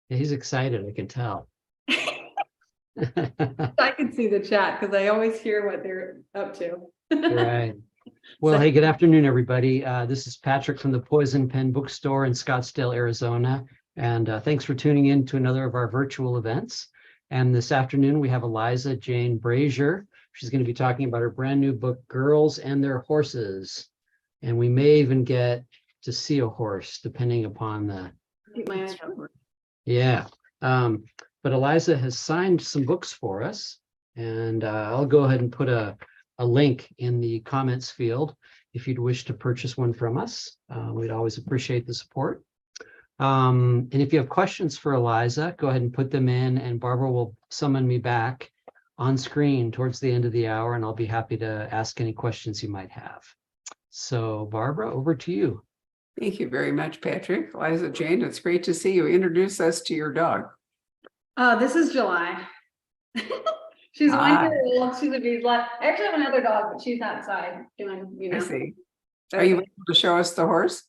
Yeah, he's excited, I can tell. I can see the chat because I always hear what they're up to. Right. Well, So, hey, good afternoon, everybody. This is Patrick from the Poison Pen Bookstore in Scottsdale, Arizona. And thanks for tuning in to another of our virtual events. And this afternoon, we have Eliza Jane Brazier. She's going to be talking about her brand new book, Girls and Their Horses. And we may even get to see a horse, depending upon the, yeah. But Eliza has signed some books for us. And I'll go ahead and put a link in the comments field if you'd wish to purchase one from us. We'd always appreciate the support. And if you have questions for Eliza, go ahead and put them in, and Barbara will summon me back on screen towards the end of the hour, and I'll be happy to ask any questions you might have. So Barbara, over to you. Thank you very much, Patrick. Eliza Jane, it's great to see you. Introduce us to your dog. this is July. She's 1 year old. She's a bees. I actually have another dog, but she's outside doing, I see. Are you able to show us the horse?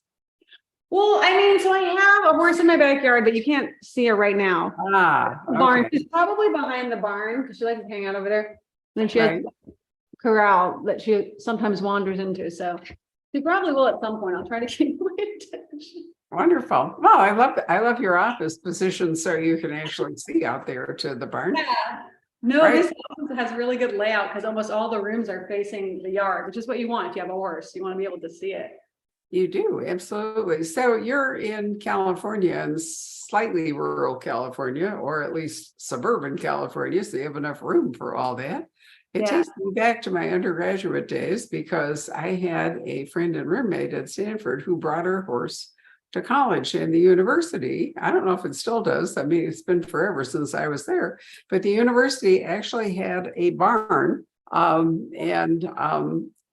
Well, I mean, so I have a horse in my backyard, but you can't see her right now. Barn. Okay. She's probably behind the barn because she likes to hang out over there. And then she has Right. a corral that she sometimes wanders into. So she probably will at some point. I'll try to keep my attention. Wonderful. Well, I love your office position so you can actually see out there to the barn. Yeah. No, Right. this office has really good layout because almost all the rooms are facing the yard, which is what you want if you have a horse. You want to be able to see it. You do, absolutely. So you're in California, and slightly rural California, or at least suburban California, so you have enough room for all that. It Yeah. takes me back to my undergraduate days because I had a friend and roommate at Stanford who brought her horse to college, and the university, I don't know if it still does. I mean, it's been forever since I was there, but the university actually had a barn and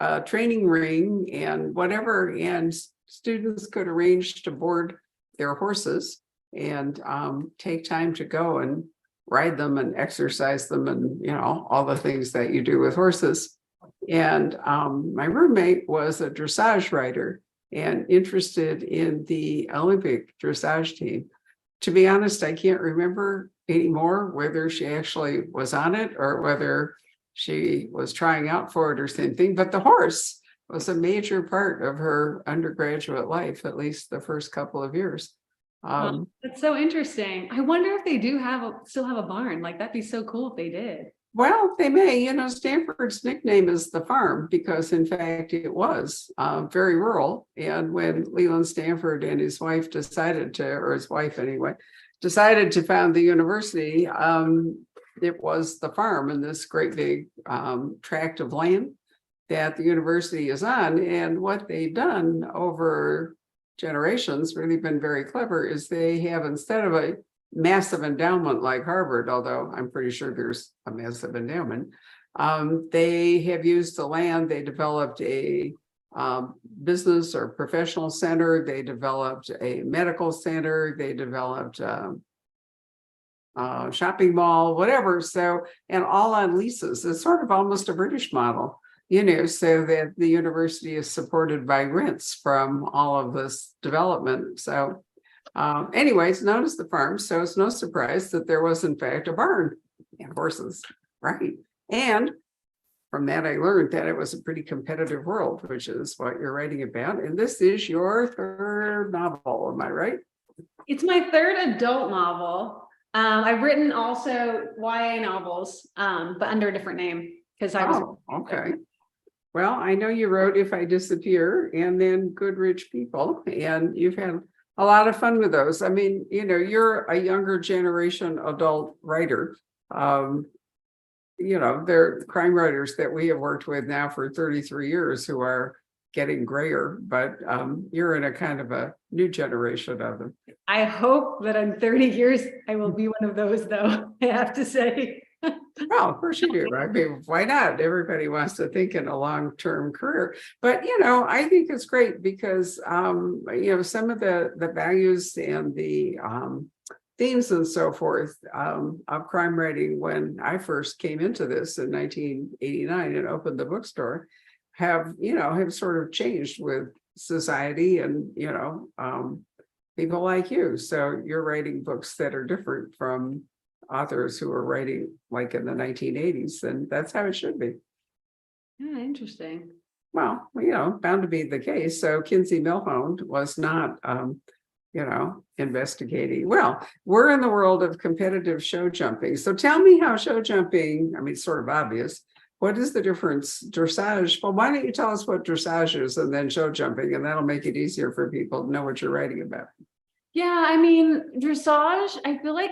a training ring and whatever, and students could arrange to board their horses and take time to go and ride them and exercise them and, you know, all the things that you do with horses. And my roommate was a dressage rider and interested in the Olympic dressage team. To be honest, I can't remember anymore whether she actually was on it or whether she was trying out for it or something, but the horse was a major part of her undergraduate life, at least the first couple of years. That's so interesting. I wonder if they do still have a barn. Like that'd be so cool if they did. Well, they may, you know, Stanford's nickname is the farm because in fact it was very rural. And when Leland Stanford and his wife decided to, or his wife anyway, decided to found the university, it was the farm in this great big tract of land that the university is on. And what they've done over generations, really been very clever, is they have, instead of a massive endowment like Harvard, although I'm pretty sure there's a massive endowment, they have used the land. They developed a business or professional center. They developed a medical center. They developed shopping mall, whatever. So, and all on leases. It's sort of almost a British model, you know, so that the university is supported by rents from all of this development. So anyways, known as the farm. So it's no surprise that there was in fact a barn and horses, right? And from that, I learned that it was a pretty competitive world, which is what you're writing about. And this is your third novel, am I right? It's my third adult novel. I've written also YA novels, but under a different name because I was. Oh, okay. Well, I know you wrote If I Disappear and then Good Rich People, and you've had a lot of fun with those. I mean, you know, you're a younger generation adult writer. You know, they're crime writers that we have worked with now for 33 years who are getting grayer, but you're in a kind of a new generation of them. I hope that in 30 years, I will be one of those, though, I have to say. Well, of course you do. I mean, why not? Everybody wants to think in a long-term career. But, you know, I think it's great because, you know, some of the values and the themes and so forth of crime writing when I first came into this in 1989 and opened the bookstore have, you know, have sort of changed with society and, you know, people like you. So you're writing books that are different from authors who are writing like in the 1980s, and that's how it should be. Yeah, interesting. Well, bound to be the case. So Kinsey Milhone was not, investigating. Well, we're in the world of competitive show jumping. So tell me how show jumping, I mean, it's sort of obvious. What is the difference? Dressage. Well, why don't you tell us what dressage is and then show jumping, and that'll make it easier for people to know what you're writing about. Yeah, I mean, dressage, I feel like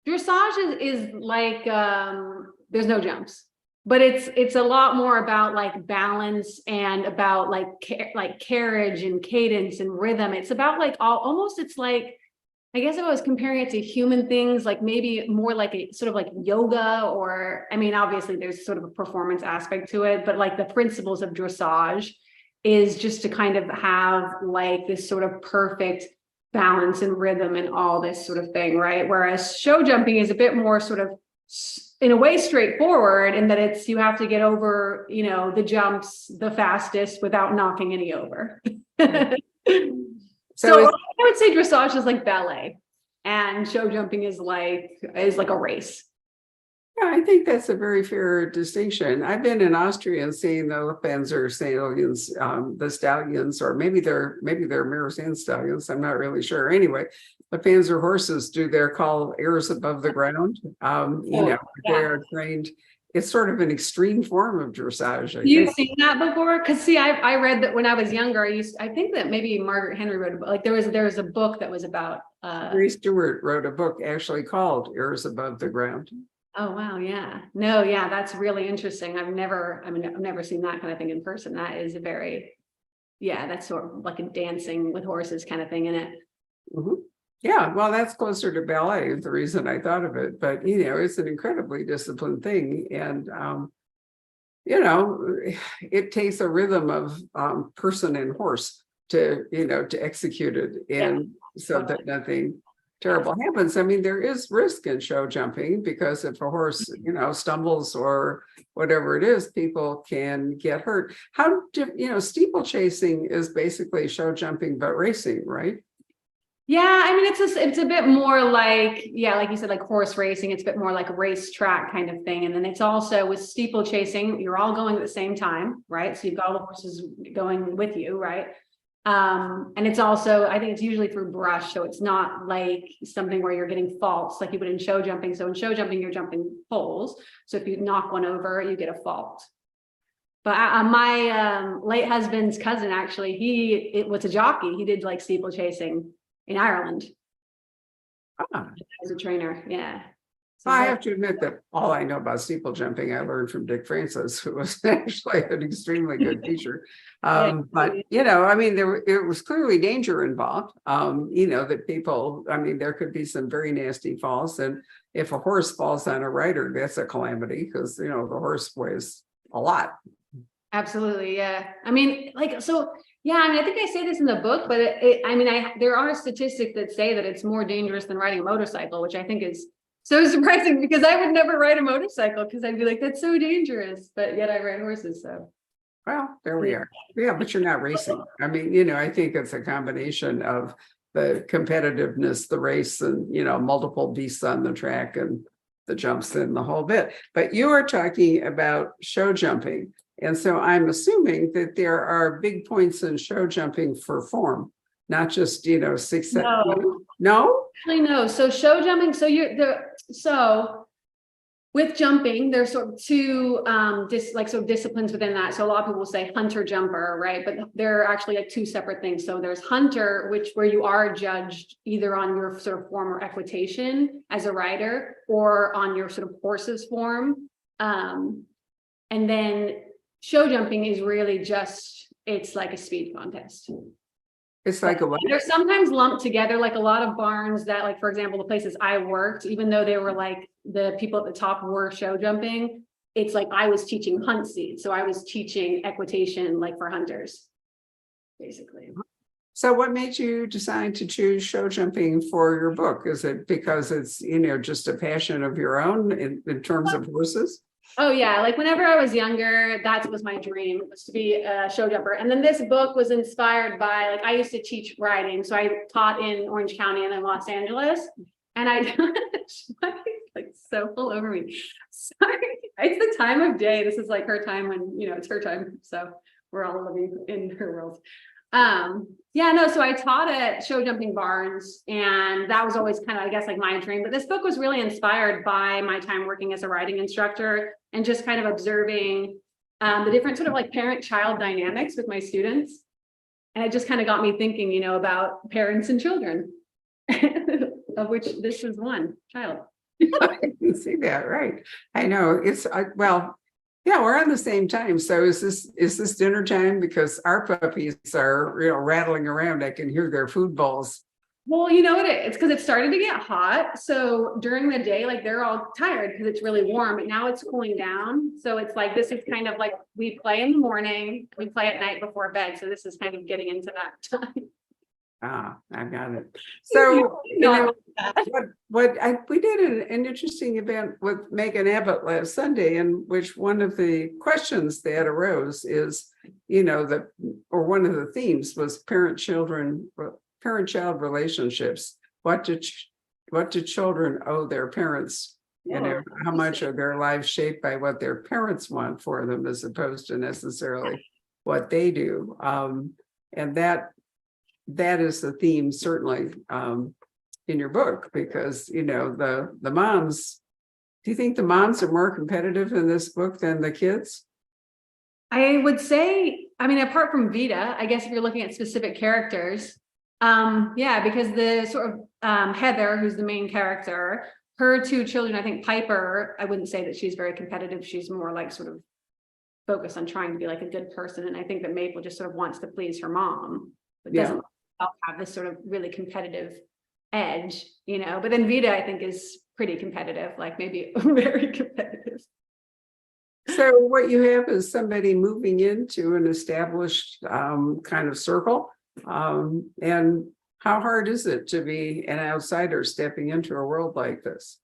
dressage is like there's no jumps, but it's a lot more about like balance and about like carriage and cadence and rhythm. It's about like almost it's like, I guess if I was comparing it to human things, like maybe more like a sort of like yoga, or I mean, obviously there's sort of a performance aspect to it, but like the principles of dressage is just to kind of have like this sort of perfect balance and rhythm and all this sort of thing, right? Whereas show jumping is a bit more sort of in a way straightforward in that it's you have to get over, the jumps the fastest without knocking any over. So I would say dressage is like ballet and show jumping is like a race. Yeah, I think that's a very fair distinction. I've been in Austria and seen the Panzer stallions, the stallions, or maybe they're Mersenne stallions. I'm not really sure. Anyway, the Panzer horses do their call airs above the ground. They are trained. It's sort of an extreme form of dressage. You've seen that before? Because see, I read that when I was younger. I think that maybe Margaret Henry wrote a book. Like there was a book that was about. Ray Stewart wrote a book actually called "Airs Above the Ground." Oh wow, yeah. No, yeah, that's really interesting. I've never seen that kind of thing in person. That is that's sort of like a dancing with horses kind of thing in it. Mm-hmm. Yeah, well, that's closer to ballet is the reason I thought of it. But it's an incredibly disciplined thing. And it takes a rhythm of person and horse to execute it. And so that nothing terrible happens. I mean, there is risk in show jumping because if a horse, stumbles or whatever it is, people can get hurt. Steeplechasing is basically show jumping, but racing, right? Yeah, I mean, it's a bit more like, like you said, like horse racing. It's a bit more like a racetrack kind of thing. And then it's also with steeplechasing, you're all going at the same time, right? So you've got all the horses going with you, right? And it's also, I think it's usually through brush. So it's not like something where you're getting faults like you would in show jumping. So in show jumping, you're jumping poles. So if you knock one over, you get a fault. But my late husband's cousin, actually, it was a jockey. He did like steeplechasing in Ireland as a trainer. Yeah. So I have to admit that all I know about steeple jumping, I learned from Dick Francis, who was actually an extremely good teacher. But, I mean, it was clearly danger involved, that people, I mean, there could be some very nasty falls. And if a horse falls on a rider, that's a calamity because, the horse weighs a lot. Absolutely. Yeah. I mean, I think I say this in the book, but there are statistics that say that it's more dangerous than riding a motorcycle, which I think is so surprising because I would never ride a motorcycle because I'd be like, that's so dangerous. But yet I ride horses. So. Well, there we are. Yeah, but you're not racing. I mean, I think it's a combination of the competitiveness, the race, and, multiple beasts on the track and the jumps and the whole bit. But you are talking about show jumping. And so I'm assuming that there are big points in show jumping for form, not just, 6 7. No? Actually, no. So show jumping, so with jumping, there's sort of two disciplines within that. So a lot of people will say hunter jumper, right? But they're actually like two separate things. So there's hunter, where you are judged either on your sort of form or equitation as a rider or on your sort of horse's form. And then show jumping is really it's like a speed contest. It's like a what? They're sometimes lumped together, like a lot of barns that, like, for example, the places I worked, even though they were like the people at the top were show jumping, it's like I was teaching hunt seed. So I was teaching equitation, like for hunters, basically. So what made you decide to choose show jumping for your book? Is it because it's, just a passion of your own in terms of horses? Oh yeah, like whenever I was younger, that was my dream, was to be a show jumper. And then this book was inspired by, like, I used to teach riding. So I taught in Orange County and in Los Angeles. And I like so full over me. Sorry. It's the time of day. This is like her time when, it's her time. So we're all living in her world. Yeah, no, so I taught at show jumping barns, and that was always kind of, I guess, like my dream. But this book was really inspired by my time working as a riding instructor and just kind of observing the different sort of like parent-child dynamics with my students. And it just kind of got me thinking, about parents and children, of which this is one child. I can see that, right? I know it's well, yeah, we're on the same time. So is this dinner time? Because our puppies are, rattling around. I can hear their food bowls. Well, you know what it's because it started to get hot. So during the day, like, they're all tired because it's really warm, but now it's cooling down. So it's like, this is kind of like, we play in the morning, we play at night before bed. So this is kind of getting into that time. Ah, I got it. So, we did an interesting event with Megan Abbott last Sunday, in which one of the questions that arose is, one of the themes was parent-child relationships. What do children owe their parents? How much are their lives shaped by what their parents want for them, as opposed to necessarily what they do? And that is the theme, certainly, in your book, because the moms. Do you think the moms are more competitive in this book than the kids? I would say, I mean, apart from Vita, I guess if you're looking at specific characters, yeah, because the sort of Heather, who's the main character, her two children, I think Piper, I wouldn't say that she's very competitive. She's more like sort of focused on trying to be like a good person, and I think that Maple just sort of wants to please her mom, but doesn't have this sort of really competitive edge, but then Vita, I think, is pretty competitive, like maybe very competitive. So what you have is somebody moving into an established kind of circle. And how hard is it to be an outsider stepping into a world like this?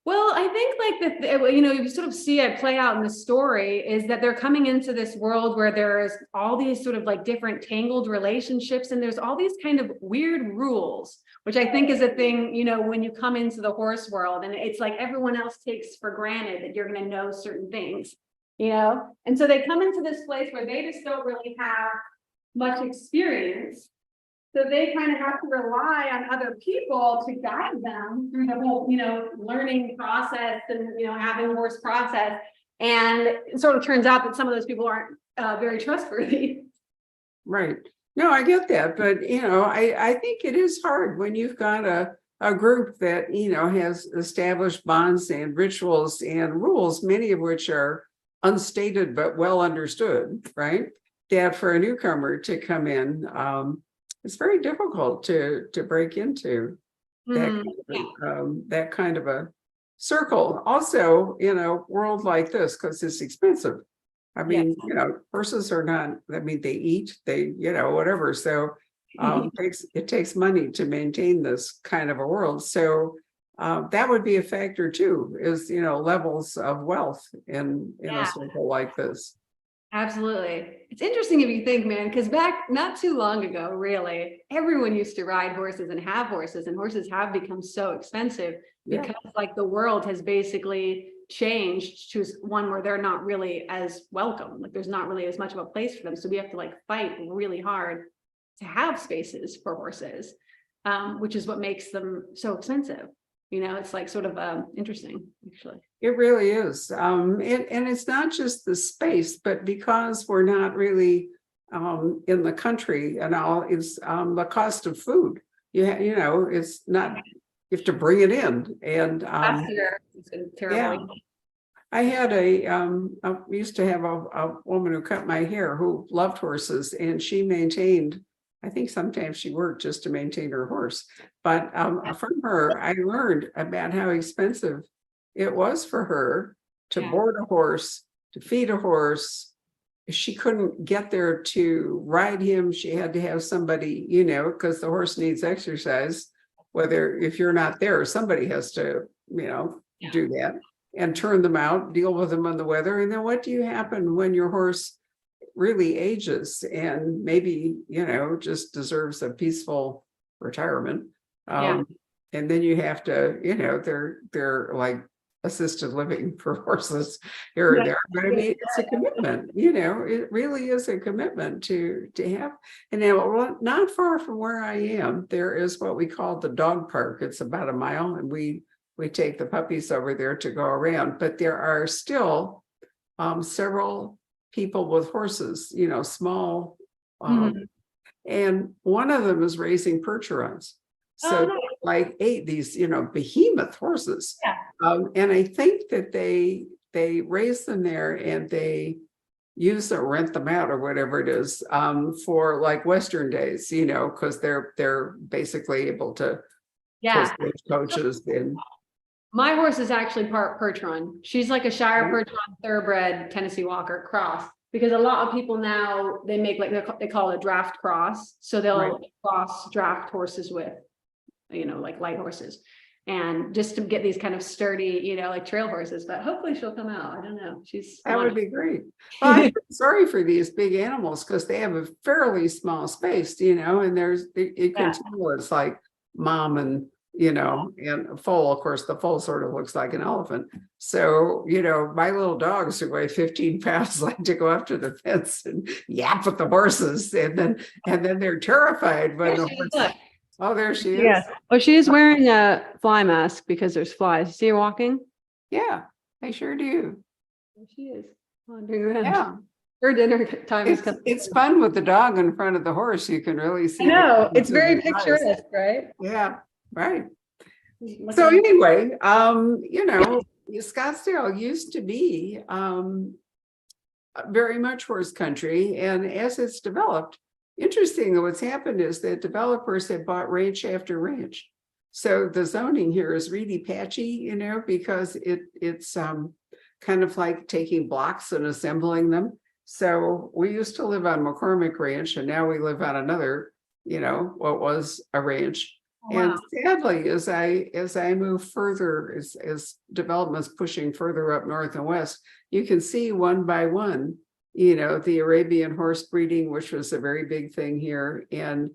Well, I think like that, you sort of see it play out in the story, is that they're coming into this world where there's all these sort of like different tangled relationships, and there's all these kind of weird rules, which I think is a thing, when you come into the horse world, and it's like everyone else takes for granted that you're going to know certain things, and so they come into this place where they just don't really have much experience. So they kind of have to rely on other people to guide them through the whole, learning process and, having a horse process. And it sort of turns out that some of those people aren't very trustworthy. Right. No, I get that. But, I think it is hard when you've got a group that, has established bonds and rituals and rules, many of which are unstated but well understood, right? That for a newcomer to come in, it's very difficult to break into that kind of a circle. Also, in a world like this, because it's expensive. I mean, horses are not, I mean, they eat, whatever. So it takes money to maintain this kind of a world. So that would be a factor too, is, levels of wealth in a circle like this. Absolutely. It's interesting if you think, man, because back not too long ago, really, everyone used to ride horses and horses have become so expensive because like the world has basically changed to one where they're not really as welcome. Like there's not really as much of a place for them. So we have to like fight really hard to have spaces for horses, which is what makes them so expensive. It's like sort of interesting, actually. It really is. And it's not just the space, but because we're not really in the country and all, it's the cost of food. It's not, you have to bring it in. And it's been terrible. I had I used to have a woman who cut my hair who loved horses, and she maintained, I think sometimes she worked just to maintain her horse. But from her, I learned about how expensive it was for her to board a horse, to feed a horse. She couldn't get there to ride him. She had to have somebody, because the horse needs exercise. If you're not there, somebody has to, do that. and turn them out, deal with them on the weather. And then what do you happen when your horse really ages and maybe, just deserves a peaceful retirement? Yeah. And then you have to, they're like assisted living for horses here and there. But I mean, it's a commitment, it really is a commitment to have. And now, not far from where I am, there is what we call the dog park. It's about a mile, and we take the puppies over there to go around. But there are still several people with horses, small, and one of them is raising percherons. So nice. like these, behemoth horses. Yeah. And I think that they raise them there and they use or rent them out or whatever it is for like Western days, because they're basically able to switch coaches. And My horse is actually part Percheron. She's like a Shire Percheron thoroughbred Tennessee Walker cross, because a lot of people now, they make they call it a draft cross. So they'll cross draft horses with, like light horses, and just to get these kind of sturdy, like trail horses. But hopefully she'll come out. I don't know. That would be great. Well, I'm sorry for these big animals because they have a fairly small space, and you can tell it's like mom and and a foal. Of course, the foal sort of looks like an elephant. So, my little dogs who weigh 15 pounds like to go up to the fence and yap with the horses, and then they're terrified when the horse. Oh, there she is. Yeah. Oh, she is wearing a fly mask because there's flies. You see her walking? Yeah, I sure do. There she is. Wandering around. Yeah. Her dinner time is coming. It's fun with the dog in front of the horse. You can really see. I know. It's very picturesque, right? Yeah, right. So anyway, Scottsdale used to be very much horse country, and as it's developed, interesting, what's happened is that developers have bought ranch after ranch. So the zoning here is really patchy, because it's kind of like taking blocks and assembling them. So we used to live on McCormick Ranch, and now we live on another, what was a ranch. Wow. And sadly, as I move further, as development's pushing further up north and west, you can see one by one, the Arabian horse breeding, which was a very big thing here, and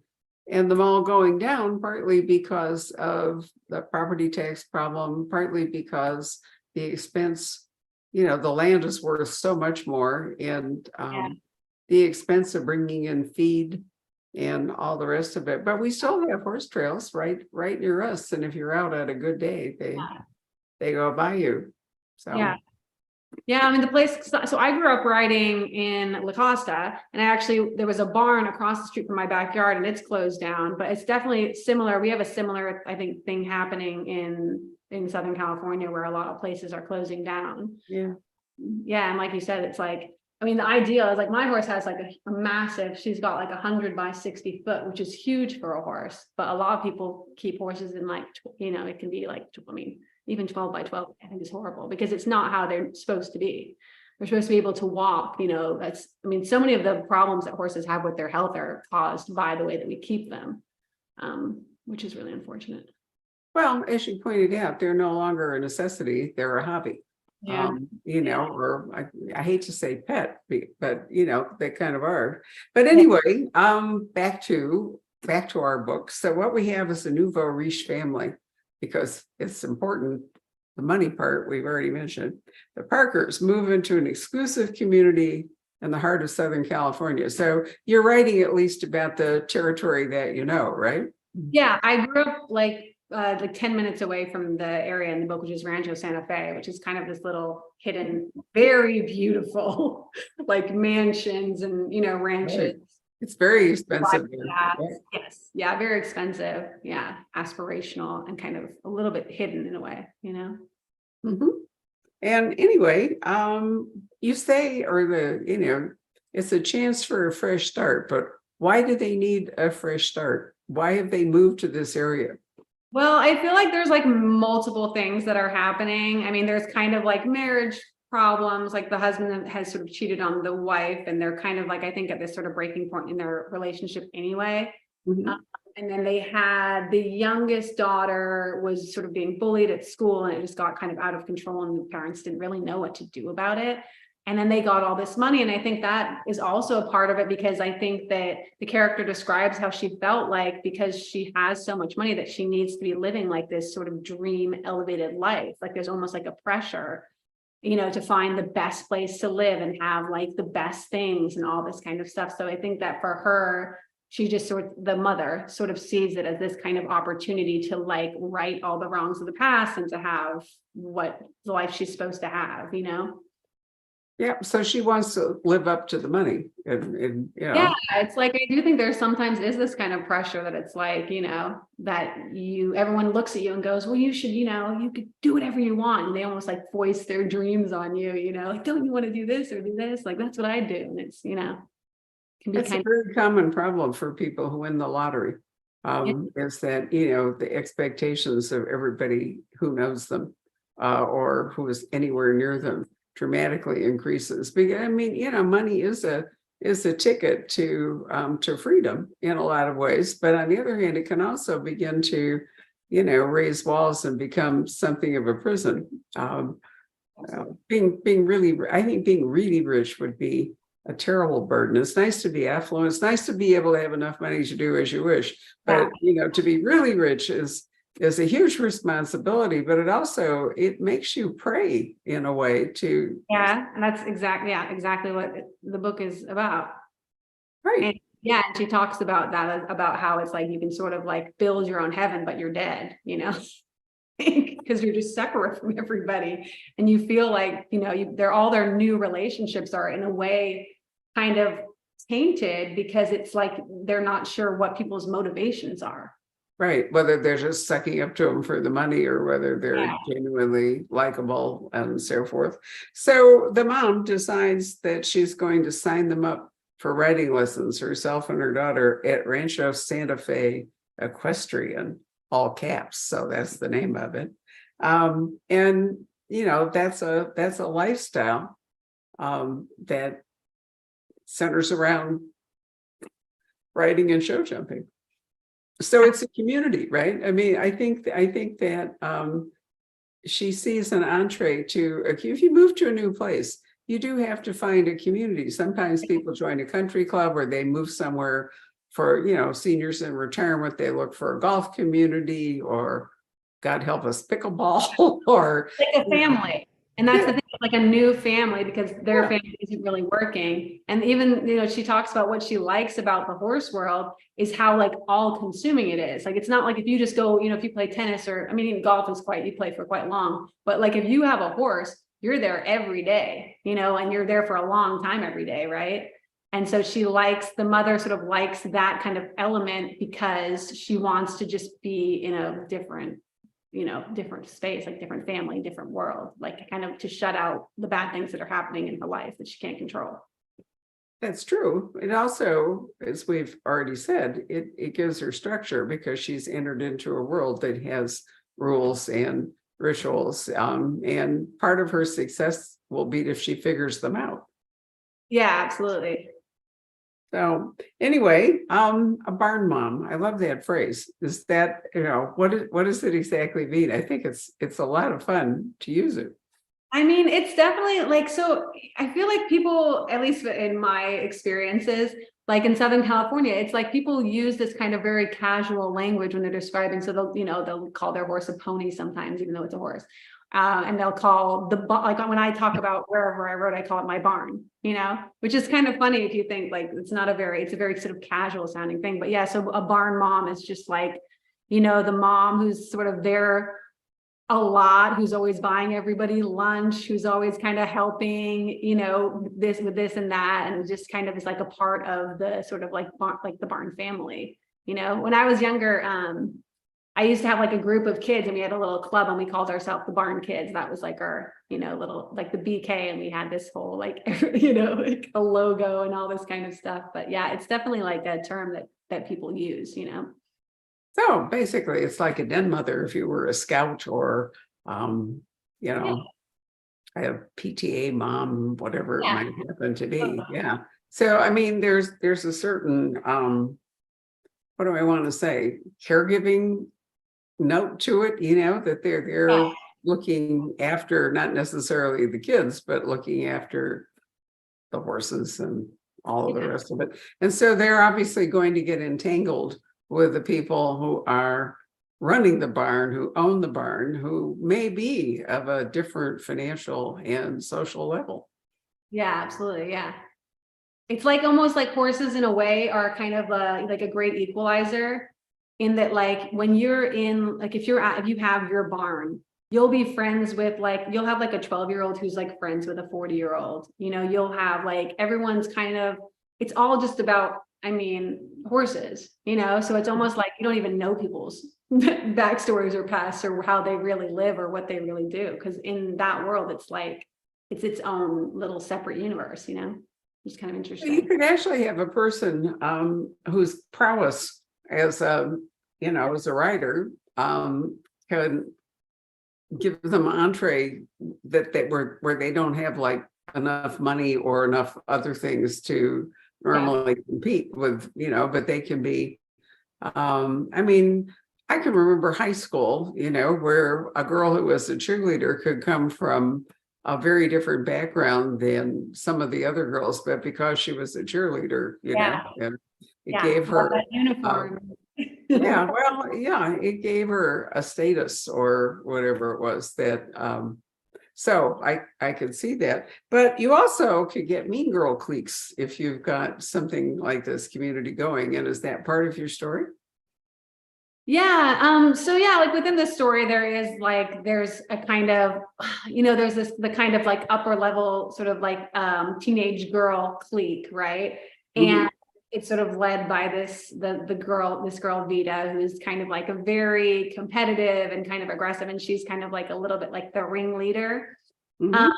them all going down, partly because of the property tax problem, partly because the expense, the land is worth so much more, and the expense of bringing in feed and all the rest of it. But we still have horse trails right near us, and if you're out at a good day, they go by you. So yeah, I mean, the place, so I grew up riding in La Costa, and there was a barn across the street from my backyard, and it's closed down, but it's definitely similar. We have a similar, I think, thing happening in Southern California, where a lot of places are closing down. Yeah. And like you said, it's like, I mean, the ideal is like my horse has like a massive, she's got like 100 by 60 foot, which is huge for a horse. But a lot of people keep horses in like, it can be like, even 12 by 12, I think is horrible, because it's not how they're supposed to be. They're supposed to be able to walk, so many of the problems that horses have with their health are caused by the way that we keep them, which is really unfortunate. Well, as you pointed out, they're no longer a necessity, they're a hobby. Yeah. Or I hate to say pet, but they kind of are. But anyway, back to our book. So what we have is a nouveau riche family, because it's important. The money part we've already mentioned. The Parkers move into an exclusive community in the heart of Southern California. So you're writing at least about the territory that right? Yeah, I grew up like 10 minutes away from the area in the book, which is Rancho Santa Fe, which is kind of this little hidden, very beautiful, like mansions and, ranches. Right. It's very expensive. Yes. Yeah. Very expensive. Yeah. Aspirational and kind of a little bit hidden in a way, Mm-hmm. And anyway, you say, it's a chance for a fresh start, but why do they need a fresh start? Why have they moved to this area? Well, I feel like there's like multiple things that are happening. I mean, there's kind of like marriage problems, like the husband has sort of cheated on the wife, and they're kind of like, I think, at this sort of breaking point in their relationship anyway. Mm-hmm. And then they had the youngest daughter was sort of being bullied at school, and it just got kind of out of control, and the parents didn't really know what to do about it. And then they got all this money. And I think that is also a part of it, because I think that the character describes how she felt like, because she has so much money, that she needs to be living like this sort of dream elevated life. Like there's almost like a pressure, to find the best place to live and have like the best things and all this kind of stuff. So I think that for her, she just the mother sort of sees it as this kind of opportunity to like right all the wrongs of the past and to have what the life she's supposed to have. Yeah, so she wants to live up to the money, and Yeah, it's like, I do think there sometimes is this kind of pressure that it's like, that everyone looks at you and goes, well, you should, you could do whatever you want. And they almost like foist their dreams on you, like, don't you want to do this or do this? Like, that's what I do. And it's, can be it's a kind very common problem for people who win the lottery. Is that, the expectations of everybody who knows them, or who is anywhere near them, dramatically increases. Because I mean, money is a ticket to freedom in a lot of ways. But on the other hand, it can also begin to, raise walls and become something of a prison. Being really rich would be a terrible burden. It's nice to be affluent. It's nice to be able to have enough money to do as you wish. But to be really rich is a huge responsibility, but it makes you pray in a way to. Yeah, and that's exactly what the book is about. Right. And she talks about that, about how it's like you can sort of like build your own heaven, but you're dead, because you're just separate from everybody, and you feel like they're all their new relationships are in a way kind of tainted, because it's like they're not sure what people's motivations are. Right, whether they're just sucking up to them for the money or whether they're genuinely likable and so forth. So the mom decides that she's going to sign them up for riding lessons, herself and her daughter, at Rancho Santa Fe Equestrian, all caps. So that's the name of it. And that's a lifestyle that centers around riding and show jumping. So it's a community, right? I mean, I think that she sees an entree to, if you move to a new place, you do have to find a community. Sometimes people join a country club, or they move somewhere for, seniors in retirement. They look for a golf community, or God help us, pickleball, or like a family. And that's the thing, like a new family, because their family isn't really working. And even, she talks about what she likes about the horse world is how like all consuming it is. Like, it's not like if you just go, if you play tennis, or, I mean, even golf is you play for quite long, but like if you have a horse, you're there every day, and you're there for a long time every day. Right. And so the mother sort of likes that kind of element, because she wants to just be in a different space, like different family, different world, like kind of to shut out the bad things that are happening in her life that she can't control. That's true. It also, as we've already said, it gives her structure, because she's entered into a world that has rules and rituals. And part of her success will be if she figures them out. Yeah, absolutely. So anyway, a barn mom. I love that phrase. Is that, what does it exactly mean? I think it's a lot of fun to use it. I mean, it's definitely like, so I feel like people, at least in my experiences, like in Southern California, it's like people use this kind of very casual language when they're describing. So they'll call their horse a pony sometimes, even though it's a horse. And they'll call like when I talk about wherever I rode, I call it my barn, which is kind of funny if you think like it's a very sort of casual sounding thing. But yeah, so a barn mom is just like, the mom who's sort of there a lot, who's always buying everybody lunch, who's always kind of helping, this with this and that, and just kind of is like a part of the sort of like the barn family. When I was younger, I used to have like a group of kids, and we had a little club, and we called ourselves the Barn Kids. That was like our, little, like the BK, and we had this whole like, like a logo and all this kind of stuff. But yeah, it's definitely like a term that people use, So basically, it's like a den mother if you were a scout, or, a PTA mom, whatever it might happen to be. Yeah. So I mean, there's a certain what do I want to say, caregiving note to it, that they're Yeah. looking after not necessarily the kids, but looking after the horses and all of the rest of it. And so they're obviously going to get entangled with the people who are running the barn, who own the barn, who may be of a different financial and social level. Yeah, absolutely. Yeah. It's like almost like horses in a way are kind of like a great equalizer in that, like when you're in, like if you have your barn, you'll be friends with you'll have like a 12-year-old who's like friends with a 40-year-old, you'll have like everyone's kind of, it's all just about, horses, so it's almost like you don't even know people's backstories or past or how they really live or what they really do. Because in that world, it's like, it's its own little separate universe, It's kind of You interesting. could actually have a person whose prowess as a writer can give them entree where they don't have like enough money or enough other things to normally compete with, but they can be I can remember high school, where a girl who was a cheerleader could come from a very different background than some of the other girls, but because she was a cheerleader, and it gave her that uniform. it gave her a status or whatever it was that so I could see that. But you also could get mean girl cliques if you've got something like this community going. And is that part of your story? Yeah. So yeah, like within the story, there's a kind of, there's the kind of like upper level sort of like teenage girl clique, right? Mhm. And it's sort of led by this girl Vita, who's kind of like a very competitive and kind of aggressive, and she's kind of like a little bit like the ringleader. Mhm.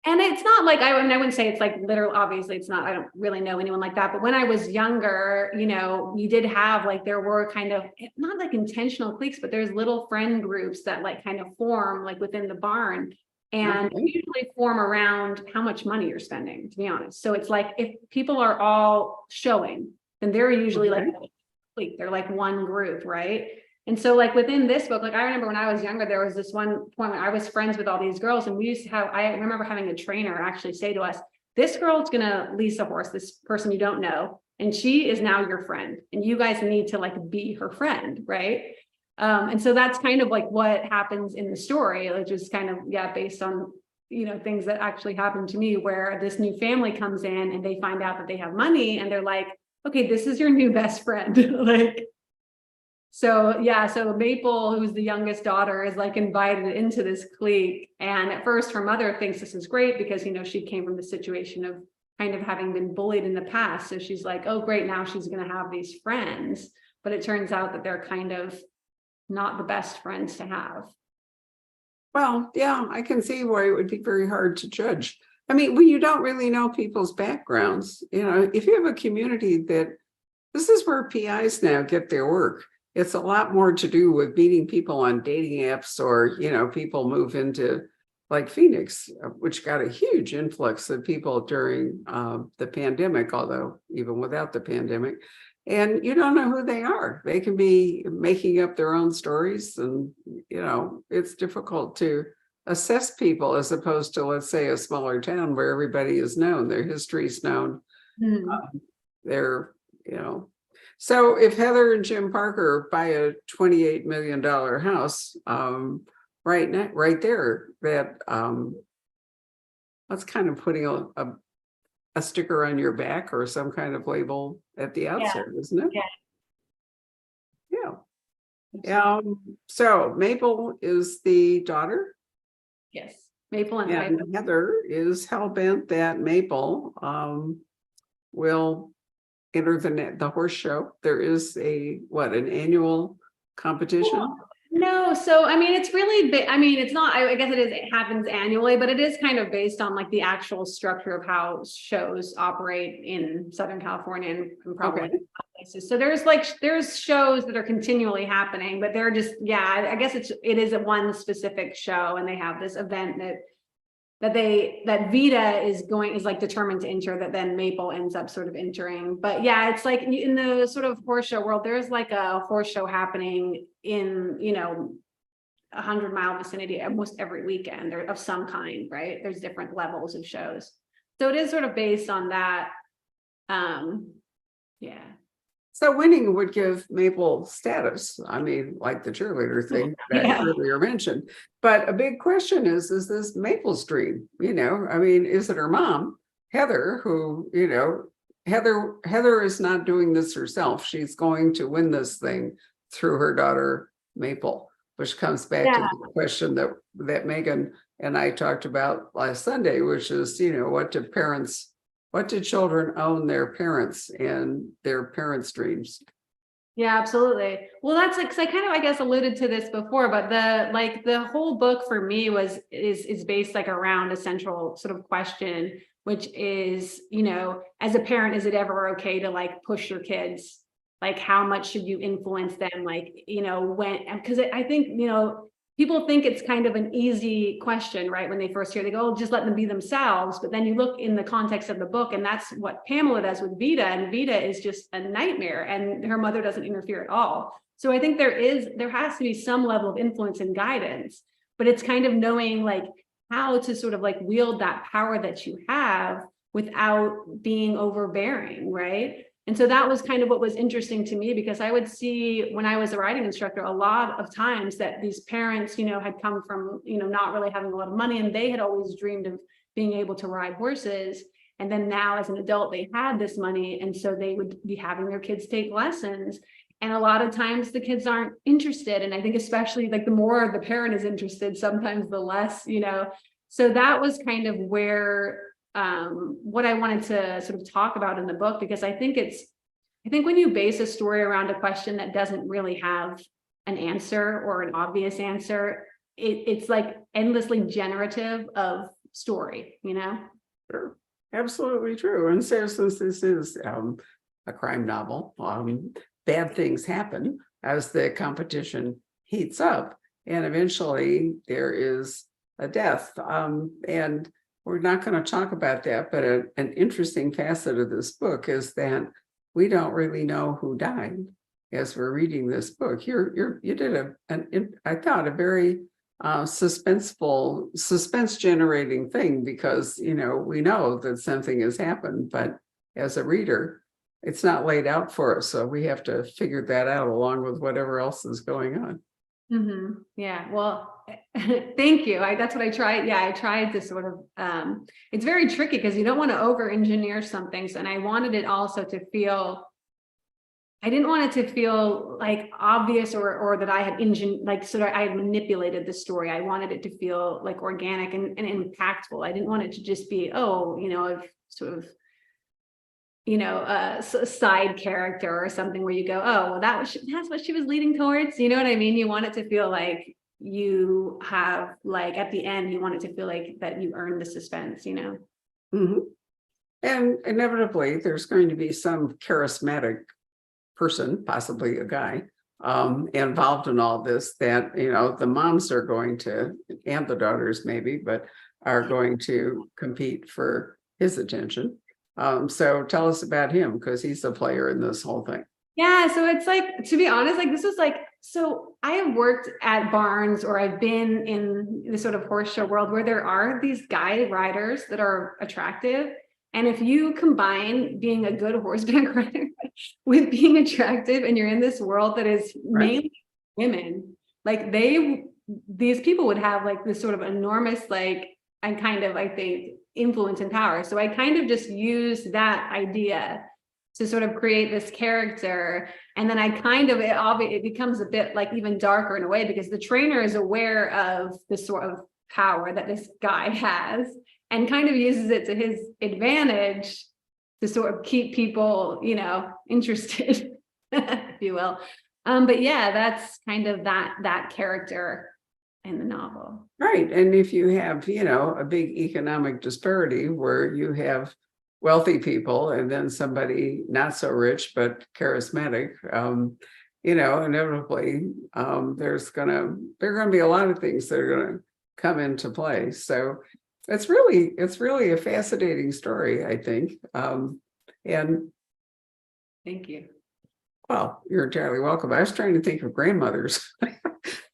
And it's not like, I wouldn't say it's like literal, obviously it's not, I don't really know anyone like that. But when I was younger, we did have there were kind of not like intentional cliques, but there's little friend groups that like kind of form like within the barn and Okay. usually form around how much money you're spending, to be honest. So it's like if people are all showing, then they're usually like Okay. a clique, they're like one group, right? And so like within this book, like I remember when I was younger, there was this one point when I was friends with all these girls, and we used to have, I remember having a trainer actually say to us, this girl's gonna lease a horse, this person you don't know, and she is now your friend, and you guys need to like be her friend, right? And so that's kind of like what happens in the story, which is kind of, based on, things that actually happened to me, where this new family comes in and they find out that they have money and they're like, okay, this is your new best friend. Like, so Maple, who's the youngest daughter, is like invited into this clique. And at first her mother thinks this is great because, she came from the situation of kind of having been bullied in the past. So she's like, oh, great, now she's going to have these friends. But it turns out that they're kind of not the best friends to have. Well, yeah, I can see why it would be very hard to judge. When you don't really know people's backgrounds, if you have a community this is where PIs now get their work. It's a lot more to do with meeting people on dating apps or, people move into like Phoenix, which got a huge influx of people during the pandemic, although even without the pandemic. And you don't know who they are. They can be making up their own stories. And, it's difficult to assess people as opposed to, let's say, a smaller town where everybody is known, their history is known. They're, So if Heather and Jim Parker buy a $28 million house, right there, that's kind of putting a sticker on your back or some kind of label at the outset, isn't it? Yeah. So Maple is the daughter. Yes. Maple and And Piper. Heather is hell-bent that Maple will enter the horse show. There is an annual competition? No, so it's really big. It's not, I guess it happens annually, but it is kind of based on like the actual structure of how shows operate in Southern California and probably other places. So there's shows that are continually happening, but they're just, I guess it is a one specific show, and they have this event that Vita is like determined to enter, that then Maple ends up sort of entering. But yeah, it's like in the sort of horse show world, there's like a horse show happening in, 100-mile vicinity almost every weekend, or of some kind, right? There's different levels of shows. So it is sort of based on that. Yeah. So winning would give Maple status. I mean, like the cheerleader thing that Yeah. I earlier mentioned. But a big question is this Maple's dream? I mean, is it her mom, Heather, who, Heather is not doing this herself. She's going to win this thing through her daughter, Maple, which comes back to the question that Megan and I talked about last Sunday, which is, what do children own their parents and their parents' dreams? Yeah, absolutely. Well, that's like, 'cause I kind of, I guess, alluded to this before, but the whole book for me is based like around a central sort of question, which is, as a parent, is it ever okay to like push your kids? Like, how much should you influence them? Like, when, because I think, people think it's kind of an easy question, right? When they first hear, they go, oh, just let them be themselves. But then you look in the context of the book, and that's what Pamela does with Vita. And Vita is just a nightmare, and her mother doesn't interfere at all. So I think there has to be some level of influence and guidance, but it's kind of knowing like how to sort of like wield that power that you have without being overbearing, right? And so that was kind of what was interesting to me, because I would see when I was a riding instructor, a lot of times that these parents, had come from, not really having a lot of money, and they had always dreamed of being able to ride horses. And then now as an adult, they had this money. And so they would be having their kids take lessons. And a lot of times the kids aren't interested. And I think especially like the more the parent is interested, sometimes the less, so that was kind of where what I wanted to sort of talk about in the book, because I think when you base a story around a question that doesn't really have an answer or an obvious answer, it's like endlessly generative of story, Sure. Absolutely true. And so since this is a crime novel, bad things happen as the competition heats up, and eventually there is a death. And we're not going to talk about that, but an interesting facet of this book is that we don't really know who died as we're reading this book. You did I thought a very suspense generating thing, because we know that something has happened, but as a reader, it's not laid out for us, so we have to figure that out along with whatever else is going on. Mm-hmm. Yeah, well, thank you. That's what I tried. Yeah, I tried to sort of, it's very tricky because you don't want to over engineer some things. And I wanted it also to feel, I didn't want it to feel like obvious or that I had I had manipulated the story. I wanted it to feel like organic and impactful. I didn't want it to just be, I've sort of, a side character or something where you go, oh, well, that's what she was leading towards. You know what I mean? You want it to feel like you have, like, at the end, you want it to feel like that you earned the suspense, Mm-hmm. And inevitably, there's going to be some charismatic person, possibly a guy, involved in all this that, the moms are going to, and the daughters maybe, but are going to compete for his attention. So tell us about him, because he's the player in this whole thing. Yeah, so it's like, to be honest, like this is like, so I have worked at barns, or I've been in the sort of horse show world where there are these guy riders that are attractive. And if you combine being a good horseback rider with being attractive, and you're in this world that is mainly women, like these people would have like this sort of enormous, like, and kind of, I think, influence and power. So I kind of just used that idea to sort of create this character. And then I kind of, it becomes a bit like even darker in a way, because the trainer is aware of the sort of power that this guy has and kind of uses it to his advantage to sort of keep people, interested, if you will. But yeah, that's kind of that character in the novel. Right. And if you have, a big economic disparity where you have wealthy people and then somebody not so rich but charismatic, inevitably there are going to be a lot of things that are going to come into play. So it's really a fascinating story, I think. And Thank you. well, you're entirely welcome. I was trying to think of grandmothers,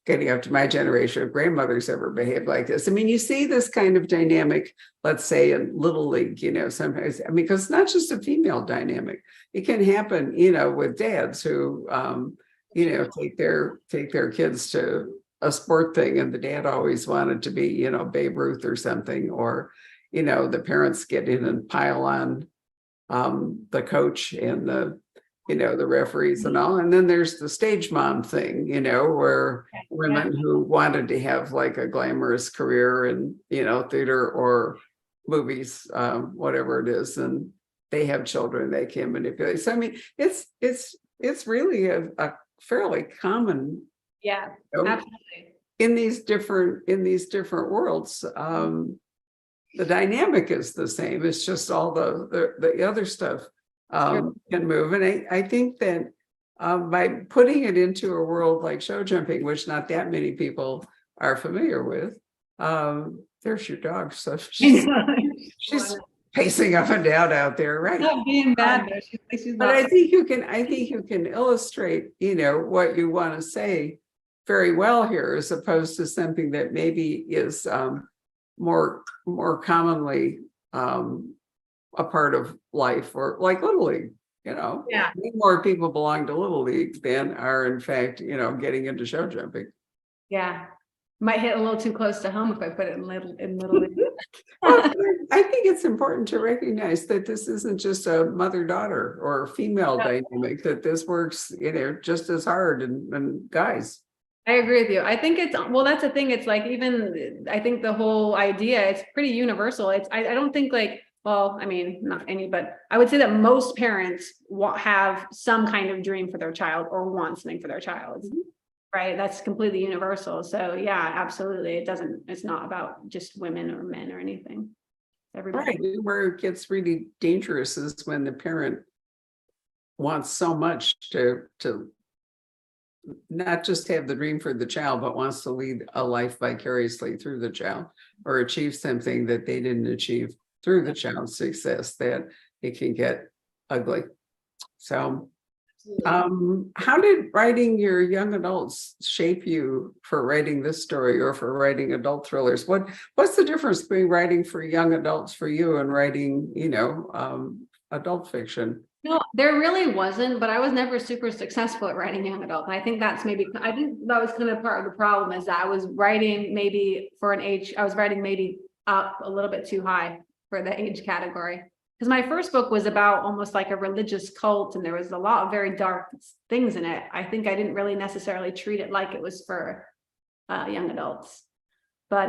getting up to my generation, of grandmothers ever behaved like this. I mean, you see this kind of dynamic, let's say in Little League, sometimes, I mean, because it's not just a female dynamic. It can happen, with dads who, take their kids to a sport thing, and the dad always wanted to be, Babe Ruth or something, or, the parents get in and pile on the coach and the referees and all. And then there's the stage mom thing, where women who wanted to have like a glamorous career in, theater or movies, whatever it is, and they have children they can manipulate. So I mean, it's really a fairly common, Yeah, you know, absolutely. in these different worlds. The dynamic is the same. It's just all the other stuff can move. And I think that by putting it into a world like show jumping, which not that many people are familiar with, there's your dog. So she's pacing up and down out there, right? Not being bad though. She's But not. I think you can illustrate, what you want to say very well here, as opposed to something that maybe is more commonly a part of life, or like Little League. Yeah. Way more people belong to Little League than are in fact, getting into show jumping. Yeah. Might hit a little too close to home if I put it in Little League. Well, I think it's important to recognize that this isn't just a mother-daughter or female dynamic, that this works, just as hard and guys. I agree with you. I think well, that's the thing. It's like, even, I think the whole idea, it's pretty universal. I don't think like, well, I mean, not any, but I would say that most parents have some kind of dream for their child or want something for their child. Right. That's completely universal. So yeah, absolutely. It's not about just women or men or anything. Everybody. Right. Where it gets really dangerous is when the parent wants so much to not just have the dream for the child, but wants to lead a life vicariously through the child, or achieve something that they didn't achieve through the child's success, that it can get ugly. So how did writing your young adults shape you for writing this story, or for writing adult thrillers? What's the difference between writing for young adults for you and writing, adult fiction? No, there really wasn't, but I was never super successful at writing young adult. And I think that was kind of part of the problem, is that I was writing maybe for an age, I was writing maybe up a little bit too high for the age category. Because my first book was about almost like a religious cult, and there was a lot of very dark things in it. I think I didn't really necessarily treat it like it was for young adults. But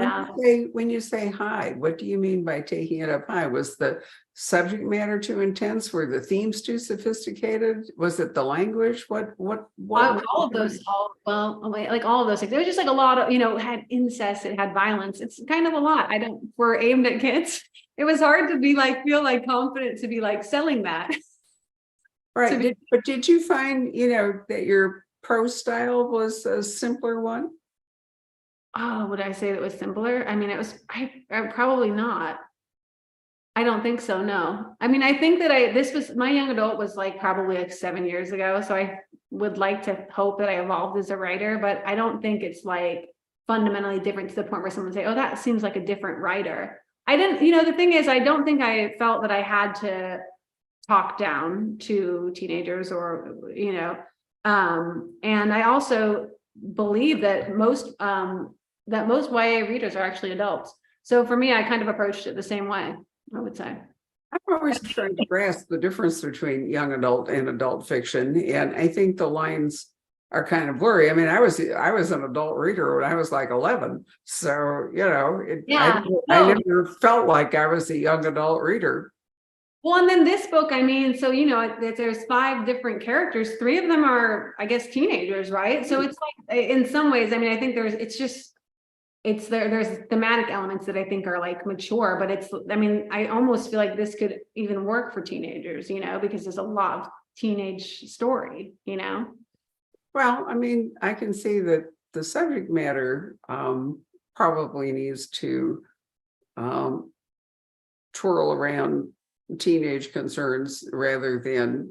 when you say high, what do you mean by taking it up high? Was the subject matter too intense? Were the themes too sophisticated? Was it the language? What all of those, like all of those things. There was just like a lot of, it had incest, it had violence. It's kind of a lot. We're aimed at kids. It was hard to be like, feel like confident to be like selling that. Right. But did you find, that your prose style was a simpler one? Oh, would I say it was simpler? I mean, I probably not. I don't think so. No. I mean, I think that my young adult was like probably like 7 years ago. So I would like to hope that I evolved as a writer, but I don't think it's like fundamentally different to the point where someone say, oh, that seems like a different writer. I didn't, the thing is, I don't think I felt that I had to talk down to teenagers or, and I also believe that most YA readers are actually adults. So for me, I kind of approached it the same way, I would say. I'm always trying to grasp the difference between young adult and adult fiction. And I think the lines are kind of blurry. I mean, I was an adult reader when I was like 11. So, I never felt like I was a young adult reader. Well, and then this book, I mean, so, there's 5 different characters. 3 of them are, I guess, teenagers, right? So it's like, in some ways, I mean, I think there's thematic elements that I think are like mature, but I almost feel like this could even work for teenagers, because there's a lot of teenage story, Well, I mean, I can see that the subject matter probably needs to twirl around teenage concerns rather than,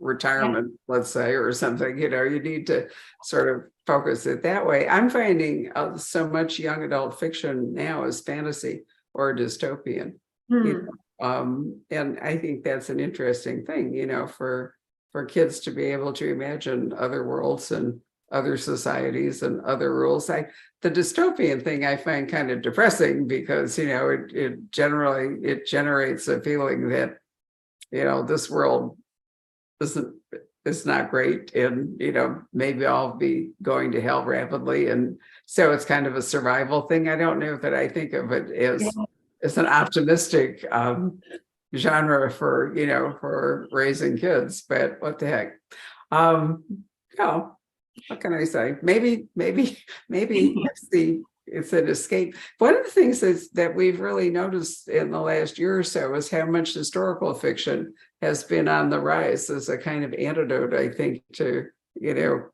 retirement, let's say, or something. You need to sort of focus it that way. I'm finding so much young adult fiction now is fantasy or dystopian. And I think that's an interesting thing, for kids to be able to imagine other worlds and other societies and other rules. The dystopian thing I find kind of depressing because, it generates a feeling that, this world is not great, and, maybe I'll be going to hell rapidly. And so it's kind of a survival thing. I don't know that I think of it as an optimistic genre for raising kids, but what the heck. What can I say? Maybe it's an escape. One of the things that we've really noticed in the last year or so is how much historical fiction has been on the rise as a kind of antidote, I think, to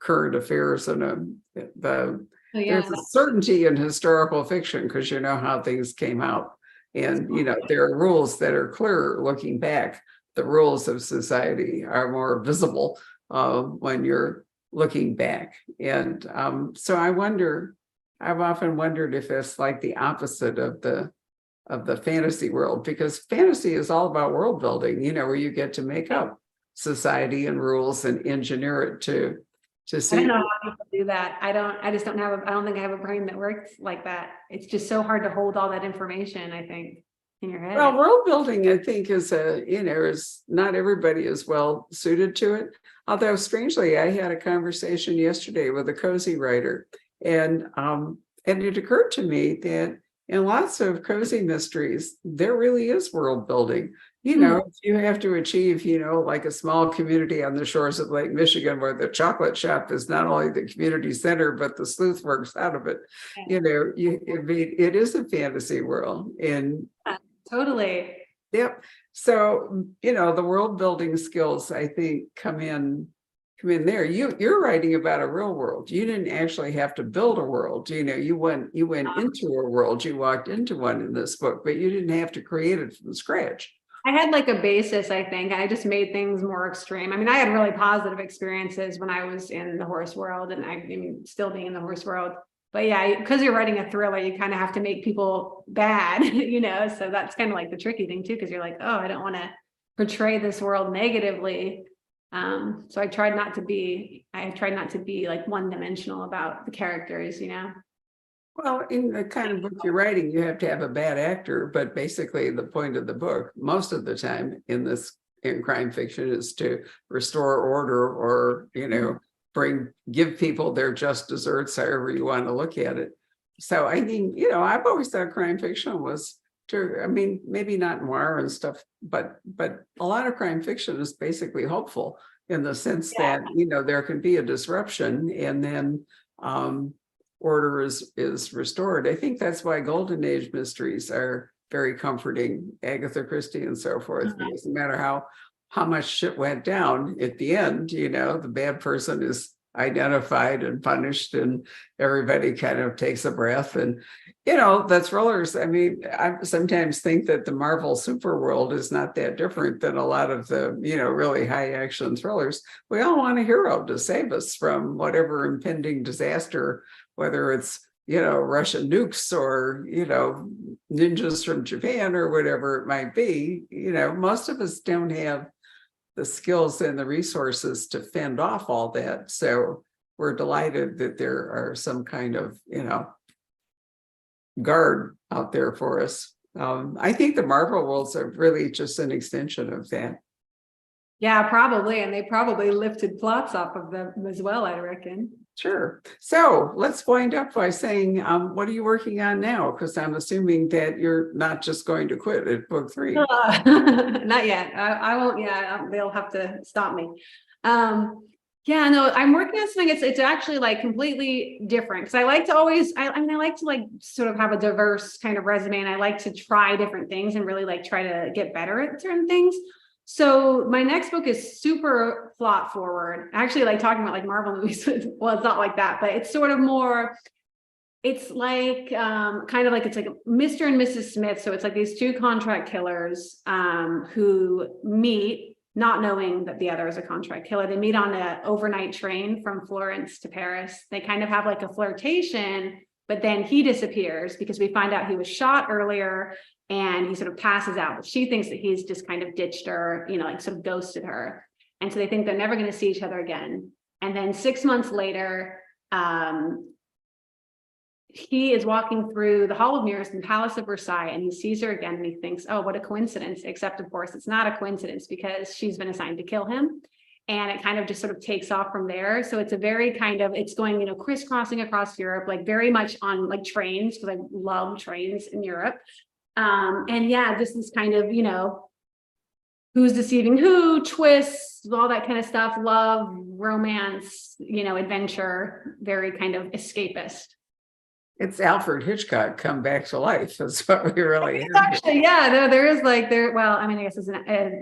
current affairs. And there's a certainty in historical fiction because you know how things came out. And, there are rules that are clear looking back. The rules of society are more visible when you're looking back. And so I've often wondered if it's like the opposite of the fantasy world, because fantasy is all about world building, where you get to make up society and rules and engineer it to see. I don't know how people do that. I don't think I have a brain that works like that. It's just so hard to hold all that information, I think, in your head. Well, world building, I think, is not everybody is well suited to it. Although strangely, I had a conversation yesterday with a cozy writer, and it occurred to me that in lots of cozy mysteries, there really is world building. If you have to achieve, like a small community on the shores of Lake Michigan where the chocolate shop is not only the community center, but the sleuth works out of it. It is a fantasy world. And totally. Yep. So, the world building skills, I think, come in there. You're writing about a real world. You didn't actually have to build a world. You went into a world. You walked into one in this book, but you didn't have to create it from scratch. I had like a basis, I think. I just made things more extreme. I mean, I had really positive experiences when I was in the horse world, and I mean, still being in the horse world. But yeah, because you're writing a thriller, you kind of have to make people bad, so that's kind of like the tricky thing too, because you're like, oh, I don't want to portray this world negatively. So I tried not to be like one-dimensional about the characters, Well, in the kind of book you're writing, you have to have a bad actor, but basically the point of the book, most of the time in crime fiction, is to restore order or, give people their just desserts, however you want to look at it. So I mean, I've always thought crime fiction was maybe not noir and stuff, but a lot of crime fiction is basically hopeful in the sense that, there can be a disruption and then order is restored. I think that's why Golden Age mysteries are very comforting, Agatha Christie and so forth, because no matter how much shit went down at the end, the bad person is identified and punished and everybody kind of takes a breath. And the thrillers, I sometimes think that the Marvel superworld is not that different than a lot of the really high action thrillers. We all want a hero to save us from whatever impending disaster, whether it's Russian nukes or ninjas from Japan or whatever it might be. Most of us don't have the skills and the resources to fend off all that. So we're delighted that there are some kind of, guard out there for us. I think the Marvel worlds are really just an extension of that. Yeah, probably. And they probably lifted plots off of them as well, I reckon. Sure. So let's wind up by saying, what are you working on now? Because I'm assuming that you're not just going to quit at book 3. Not yet. I won't. Yeah, they'll have to stop me. Yeah, no, I'm working on something. It's actually like completely different because I like to always. I like to like sort of have a diverse kind of resume, and I like to try different things and really like try to get better at certain things. So my next book is super plot forward. I actually like talking about like Marvel movies. Well, it's not like that, but it's sort of more, It's like kind of like it's like Mr. and Mrs. Smith. So it's like these two contract killers who meet, not knowing that the other is a contract killer. They meet on an overnight train from Florence to Paris. They kind of have like a flirtation, but then he disappears because we find out he was shot earlier and he sort of passes out. But she thinks that he's just kind of ditched her, you know, like sort of ghosted her. And so they think they're never going to see each other again. And then 6 months later, he is walking through the Hall of Mirrors in the Palace of Versailles, and he sees her again, and he thinks, oh, what a coincidence. Except, of course, it's not a coincidence because she's been assigned to kill him. And it kind of just sort of takes off from there. So it's a very kind of, it's going, you know, crisscrossing across Europe, like very much on like trains, because I love trains in Europe. And yeah, this is kind of, you know, who's deceiving who, twists, all that kind of stuff, love, romance, you know, adventure, very kind of escapist. It's Alfred Hitchcock come back to life. That's what we really have. Actually, yeah, no, there is like well, I mean, I guess it's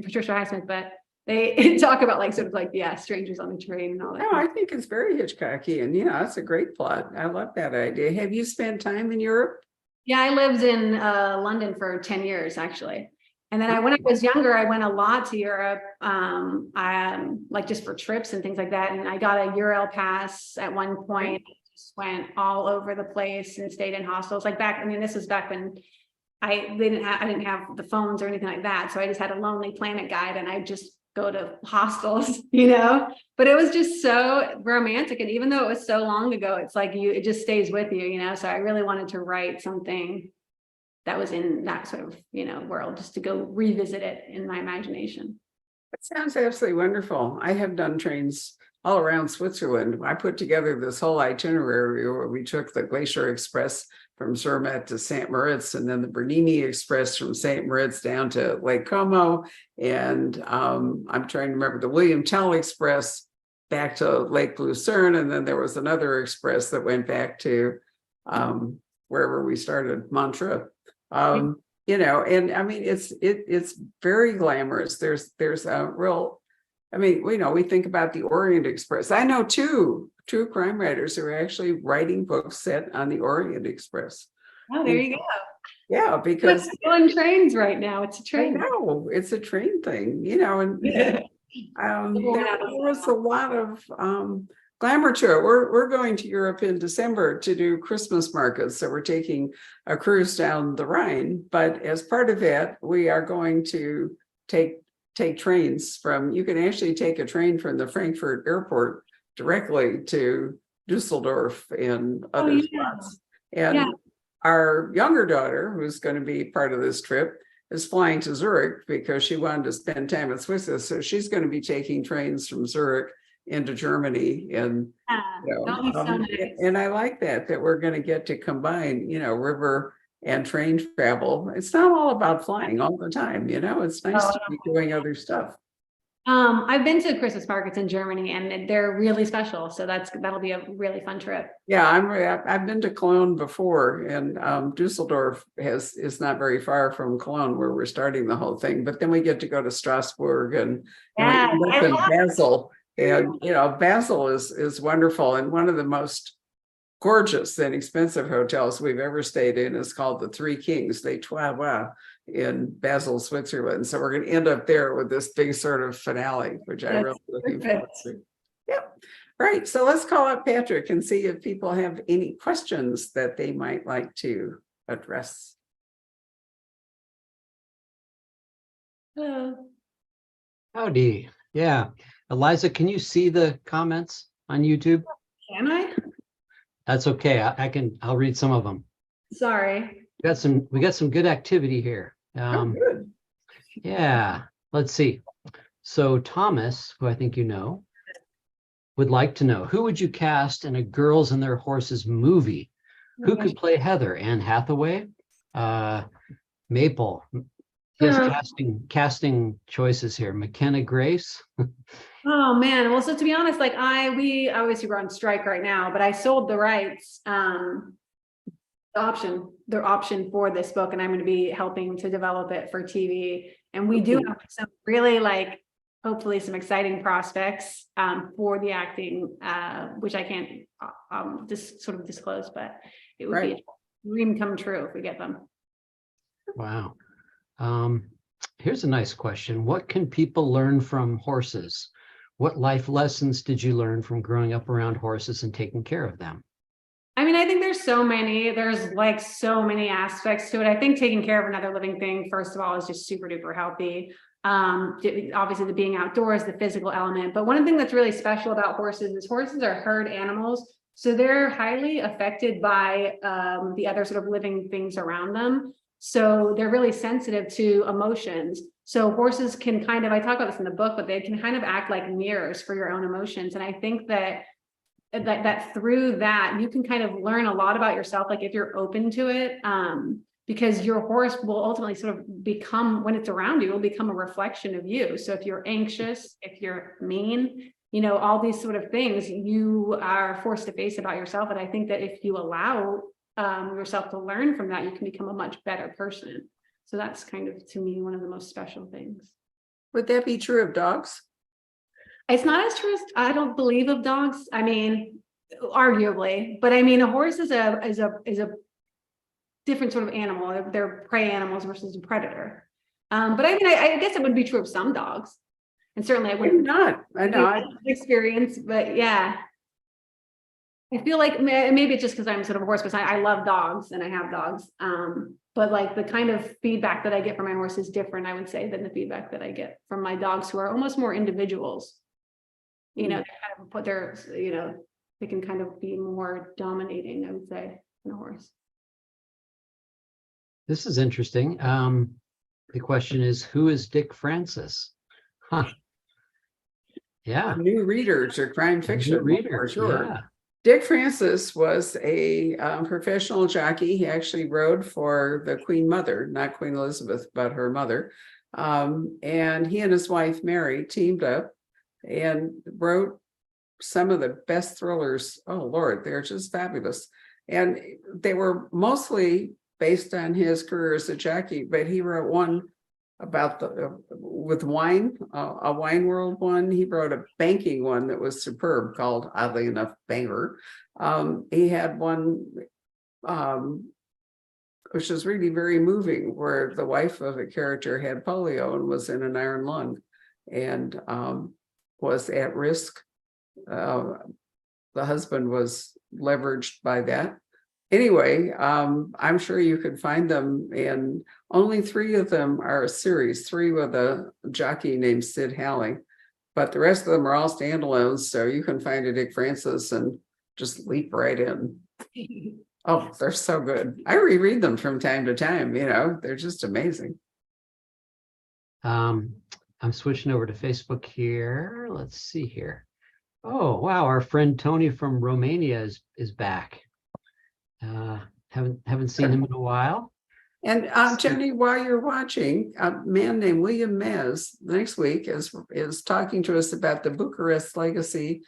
Patricia Highsmith, but they talk about like sort of like, yeah, strangers on the train and all that. No, I think it's very Hitchcockian. Yeah, that's a great plot. I love that idea. Have you spent time in Europe? Yeah, I lived in London for 10 years, actually. And then when I was younger, I went a lot to Europe, like just for trips and things like that. And I got a Euro pass at one point. Just went all over the place and stayed in hostels. Like back, I mean, this was back when I didn't have the phones or anything like that. So I just had a Lonely Planet guide, and I just go to hostels, you know. But it was just so romantic, and even though it was so long ago, it's like it just stays with you, you know. So I really wanted to write something that was in that sort of, you know, world, just to go revisit it in my imagination. It sounds absolutely wonderful. I have done trains all around Switzerland. I put together this whole itinerary where we took the Glacier Express from Zermatt to St. Moritz, and then the Bernini Express from St. Moritz down to Lake Como. And I'm trying to remember the William Tell Express back to Lake Lucerne. And then there was another express that went back to wherever we started, Montreux. You know, and I mean, it's very glamorous. There's a real, I mean, you know, we think about the Orient Express. I know two true crime writers who are actually writing books set on the Orient Express. Oh, there you go. Yeah, because still in trains right now. It's a train. I know it's a train thing, you know, and Yeah. there was a lot of glamour to it. We're going to Europe in December to do Christmas markets. So we're taking a cruise down the Rhine. But as part of that, we are going to take trains you can actually take a train from the Frankfurt airport directly to Dusseldorf and other spots. And our younger daughter, who's going to be part of this trip, is flying to Zurich because she wanted to spend time in Swiss. So she's going to be taking trains from Zurich into Germany. And, you know, so nice. And I like that we're going to get to combine, you know, river and train travel. It's not all about flying all the time, you know. It's nice to be doing other stuff. I've been to Christmas markets in Germany, and they're really special. So that'll be a really fun trip. Yeah, I've been to Cologne before, and Dusseldorf is not very far from Cologne, where we're starting the whole thing. But then we get to go to Strasbourg and we end up in Basel. And you know, Basel is wonderful, and one of the most gorgeous and expensive hotels we've ever stayed in is called the Three Kings, Les Trois Rois, in Basel, Switzerland. So we're going to end up there with this big sort of finale, which I'm really looking forward to. Yep. Right. So let's call up Patrick and see if people have any questions that they might like to address. Hello. Howdy. Yeah. Eliza, can you see the comments on YouTube? Can I? That's okay. I'll read some of them. Sorry. We got some good activity here. Good. Yeah. Let's see. So Thomas, who I think you know, would like to know, who would you cast in a Girls and Their Horses movie? Who could play Heather? Anne Hathaway? Maple. Yes, casting choices here. McKenna Grace. Oh man. Well, so to be honest, like we obviously we're on strike right now, but I sold the rights, their option for this book, and I'm going to be helping to develop it for TV. And we do have some really like hopefully some exciting prospects for the acting, which I can't just sort of disclose, but it would be a dream come true if we get them. Wow. Here's a nice question. What can people learn from horses? What life lessons did you learn from growing up around horses and taking care of them? I mean, I think there's so many aspects to it. I think taking care of another living thing, first of all, is just super duper healthy. Obviously the being outdoors, the physical element, but one thing that's really special about horses is horses are herd animals. So they're highly affected by the other sort of living things around them. So they're really sensitive to emotions. So horses can kind of, I talk about this in the book, but they can kind of act like mirrors for your own emotions. And I think that through that, you can kind of learn a lot about yourself, like if you're open to it, because your horse will ultimately sort of become, when it's around you, it will become a reflection of you. So if you're anxious, if you're mean, you know, all these sort of things you are forced to face about yourself. And I think that if you allow yourself to learn from that, you can become a much better person. So that's kind of, to me, one of the most special things. Would that be true of dogs? It's not as true as I don't believe of dogs. I mean, arguably, but I mean, a horse is a different sort of animal. They're prey animals versus a predator. But I mean, I guess it would be true of some dogs, and certainly I wouldn't I know. experience. But yeah, I feel like maybe it's just because I'm sort of a horse person. I love dogs and I have dogs. But like the kind of feedback that I get from my horse is different, I would say, than the feedback that I get from my dogs, who are almost more individuals. You know, they kind of put their, you know, they can kind of be more dominating, I would say, than a horse. This is interesting. The question is, who is Dick Francis? Huh. Yeah. New reader to crime fiction, Reader, for sure. yeah. Dick Francis was a professional jockey. He actually rode for the Queen Mother, not Queen Elizabeth, but her mother. And he and his wife, Mary, teamed up and wrote some of the best thrillers. Oh, Lord, they're just fabulous. And they were mostly based on his career as a jockey, but he wrote one about with wine, a wine world one. He wrote a banking one that was superb called, oddly enough, Banger. He had one which was really very moving, where the wife of a character had polio and was in an iron lung and was at risk. The husband was leveraged by that. Anyway, I'm sure you could find them, and only 3 of them are a series, 3 with a jockey named Sid Halley, but the rest of them are all standalones, so you can find a Dick Francis and just leap right in. Oh, they're so good. I reread them from time to time, you know, they're just amazing. I'm switching over to Facebook here. Let's see here. Oh, wow. Our friend Tony from Romania is back. Haven't seen him in a while. And Jenny, while you're watching, a man named William Mez next week is talking to us about the Bucharest legacy.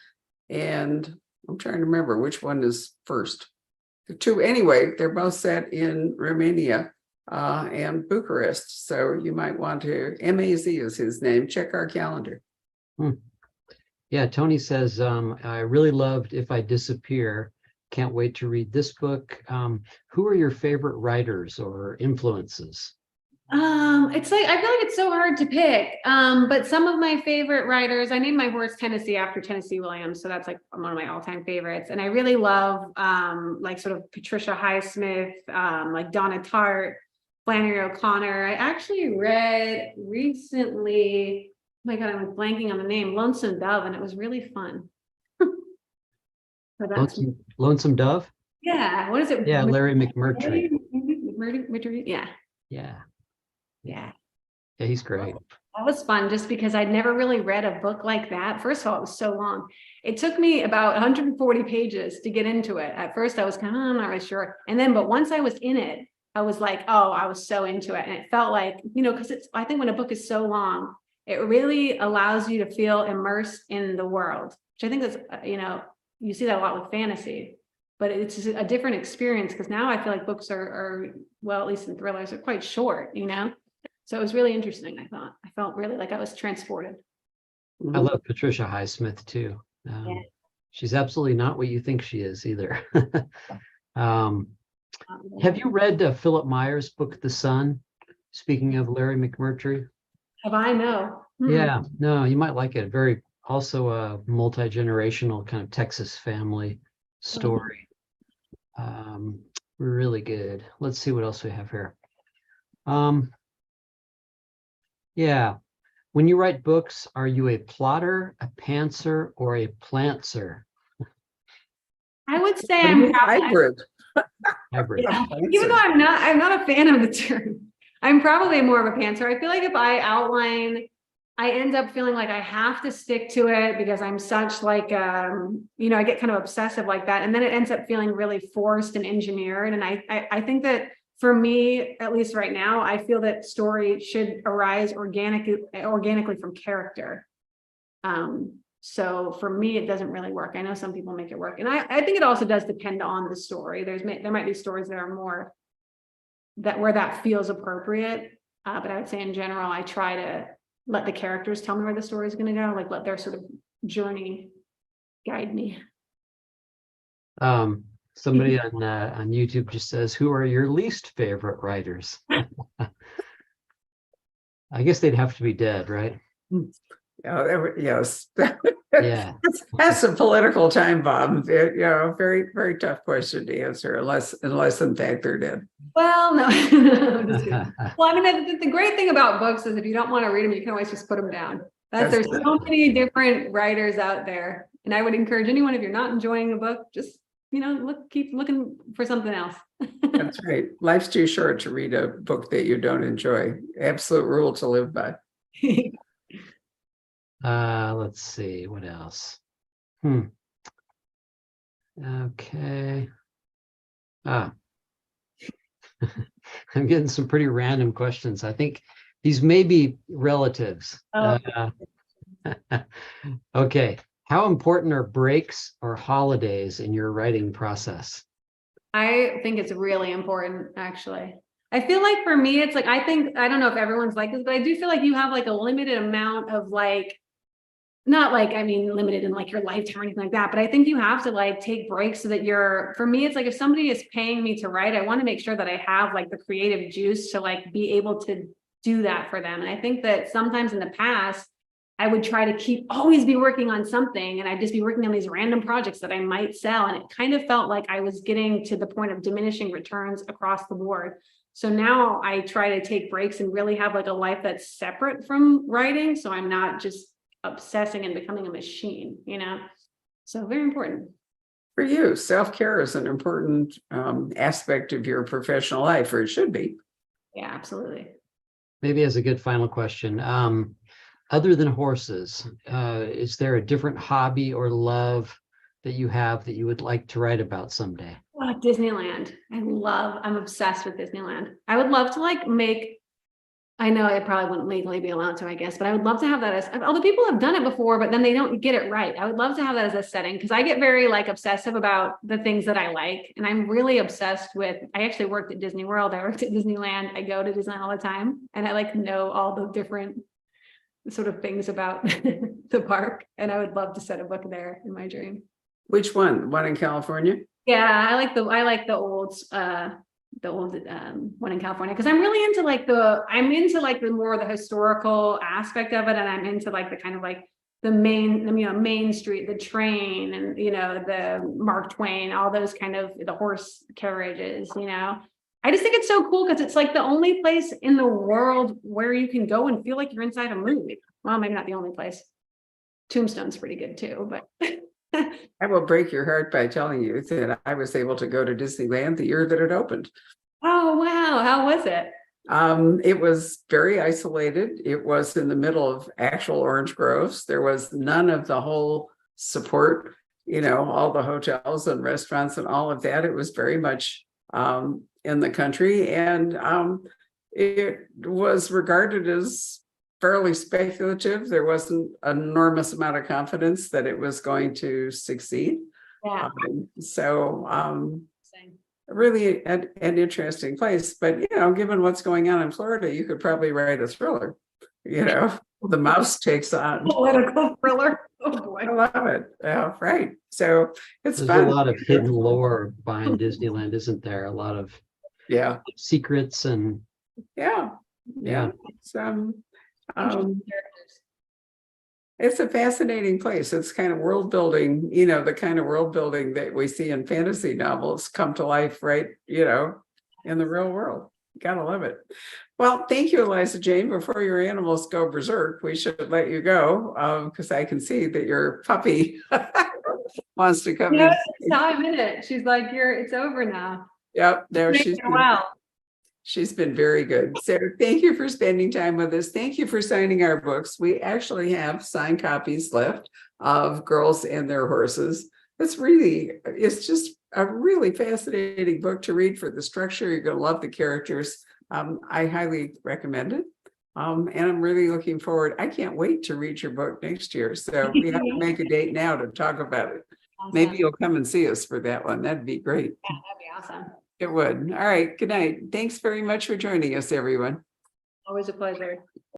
And I'm trying to remember which one is first. The 2, anyway, they're both set in Romania and Bucharest. So you might want to, MAZ is his name, check our calendar. Yeah, Tony says, I really loved If I Disappear. Can't wait to read this book. Who are your favorite writers or influences? It's like, I feel like it's so hard to pick. But some of my favorite writers, I named my horse Tennessee after Tennessee Williams. So that's like one of my all-time favorites. And I really love like sort of Patricia Highsmith, like Donna Tartt, Flannery O'Connor. I actually read recently, oh my God, I'm blanking on the name, Lonesome Dove, and it was really fun. So that's, Lonesome Dove? yeah, what is it? Yeah, Larry McMurtry. Yeah. Yeah. Yeah. Yeah, he's great. That was fun just because I'd never really read a book like that. First of all, it was so long. It took me about 140 pages to get into it. At first, I was kind of, I'm not really sure. And then, but once I was in it, I was like, oh, I was so into it. And it felt like, you know, because I think when a book is so long, it really allows you to feel immersed in the world, which I think is, you know, you see that a lot with fantasy, but it's a different experience because now I feel like books are, well, at least in thrillers, are quite short, you know? So it was really interesting, I thought. I felt really like I was transported. I love Patricia Highsmith too. Yeah. She's absolutely not what you think she is either. Um, have you read Philip Meyer's book, The Sun? Speaking of Larry McMurtry. Have I? No. Yeah, no, you might like it. Very also a multi-generational kind of Texas family story. Really good. Let's see what else we have here. Yeah. When you write books, are you a plotter, a pantser, or a plantser? I would say I'm hybrid. Hybrid. yeah. Even though I'm not a fan of the term. I'm probably more of a pantser. I feel like if I outline, I end up feeling like I have to stick to it because I'm such like, you know, I get kind of obsessive like that. And then it ends up feeling really forced and engineered. And I think that for me, at least right now, I feel that story should arise organically from character. So for me, it doesn't really work. I know some people make it work. And I think it also does depend on the story. There might be stories that are more where that feels appropriate. But I would say in general, I try to let the characters tell me where the story is going to go, like let their sort of journey guide me. Somebody on YouTube just says, who are your least favorite writers? I guess they'd have to be dead, right? Yes. Yeah. That's a political time bomb. Very, very tough question to answer, unless in fact they're dead. Well, no. Just kidding. Well, I mean, the great thing about books is if you don't want to read them, you can always just put them down. There's so many different writers out there. And I would encourage anyone, if you're not enjoying a book, just, keep looking for something else. That's right. Life's too short to read a book that you don't enjoy. Absolute rule to live by. Let's see what else. Okay. I'm getting some pretty random questions. I think these may be relatives. Oh. Okay. How important are breaks or holidays in your writing process? I think it's really important, actually. I feel like for me, it's like, I don't know if everyone's like this, but I do feel like you have like a limited amount of like, not like, I mean, limited in like your lifetime or anything like that, but I think you have to like take breaks so that for me, it's like if somebody is paying me to write, I want to make sure that I have like the creative juice to like be able to do that for them. And I think that sometimes in the past, I would try to always be working on something, and I'd just be working on these random projects that I might sell. And it kind of felt like I was getting to the point of diminishing returns across the board. So now I try to take breaks and really have like a life that's separate from writing. So I'm not just obsessing and becoming a machine, So very important. For you, self-care is an important aspect of your professional life, or it should be. Yeah, absolutely. Maybe as a good final question, other than horses, is there a different hobby or love that you have that you would like to write about someday? Oh, Disneyland. I'm obsessed with Disneyland. I would love to I know I probably wouldn't legally be allowed to, I guess, but I would love to have that as, other people have done it before, but then they don't get it right. I would love to have that as a setting because I get very like obsessive about the things that I like. And I'm really obsessed with, I actually worked at Disney World. I worked at Disneyland. I go to Disneyland all the time. And I like know all the different sort of things about the park. And I would love to set a book there in my dream. Which one? One in California? Yeah, I like the old one in California because I'm really into the more the historical aspect of it, and I'm into like the kind of like the Main Street, the train, and the Mark Twain, all those kind of the horse carriages. I just think it's so cool because it's like the only place in the world where you can go and feel like you're inside a movie. Well, maybe not the only place. Tombstone's pretty good too, but. I will break your heart by telling you that I was able to go to Disneyland the year that it opened. Oh, wow. How was it? It was very isolated. It was in the middle of actual orange groves. There was none of the whole support, all the hotels and restaurants and all of that. It was very much in the country, and it was regarded as fairly speculative. There wasn't an enormous amount of confidence that it was going to succeed. Yeah. Really an interesting place. But given what's going on in Florida, you could probably write a thriller. The mouse takes on. Political thriller. Oh I boy. love it. Yeah, right. So it's There's fun. a lot of hidden lore behind Disneyland, isn't there? A lot of Yeah, secrets and yeah, yeah. It's, it's a fascinating place. It's kind of world building, the kind of world building that we see in fantasy novels come to life, right? In the real world. Gotta love it. Well, thank you, Eliza Jane. Before your animals go berserk, we should let you go because I can see that your puppy wants to come No, in. it's time in it. She's like, it's over now. Yep, there It's she's been a while. She's been very good. So thank you for spending time with us. Thank you for signing our books. We actually have signed copies left of Girls and Their Horses. It's just a really fascinating book to read for the structure. You're going to love the characters. I highly recommend it. And I'm really looking forward. I can't wait to read your book next year. So we have to make a date now to talk about it. Awesome. Maybe you'll come and see us for that one. That'd be great. Yeah, that'd be awesome. It would. All right. Good night. Thanks very much for joining us, everyone. Always a pleasure.